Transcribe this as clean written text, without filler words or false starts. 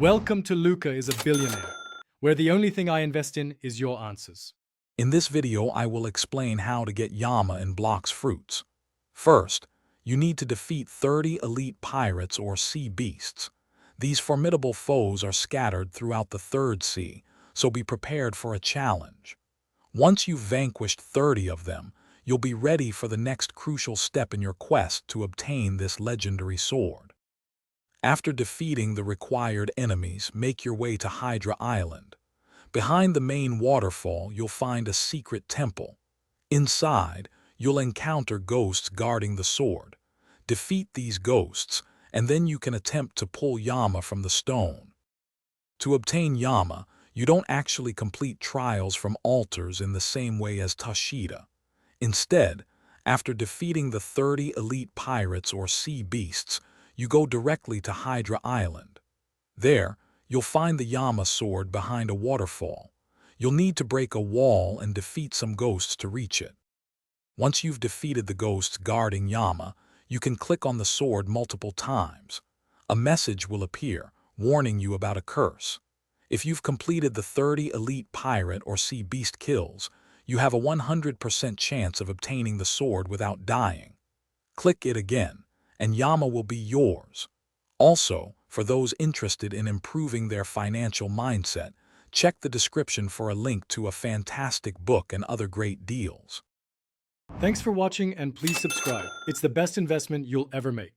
Welcome to Luca is a Billionaire, where the only thing I invest in is your answers. In this video, I will explain how to get Yama in Blox Fruits. First, you need to defeat 30 elite pirates or sea beasts. These formidable foes are scattered throughout the third sea, so be prepared for a challenge. Once you've vanquished 30 of them, you'll be ready for the next crucial step in your quest to obtain this legendary sword. After defeating the required enemies, make your way to Hydra Island. Behind the main waterfall, you'll find a secret temple. Inside, you'll encounter ghosts guarding the sword. Defeat these ghosts, and then you can attempt to pull Yama from the stone. To obtain Yama, you don't actually complete trials from altars in the same way as Tashida. Instead, after defeating the 30 elite pirates or sea beasts, you go directly to Hydra Island. There, you'll find the Yama sword behind a waterfall. You'll need to break a wall and defeat some ghosts to reach it. Once you've defeated the ghosts guarding Yama, you can click on the sword multiple times. A message will appear, warning you about a curse. If you've completed the 30 elite pirate or sea beast kills, you have a 100% chance of obtaining the sword without dying. Click it again, and Yama will be yours. Also, for those interested in improving their financial mindset, check the description for a link to a fantastic book and other great deals. Thanks for watching and please subscribe. It's the best investment you'll ever make.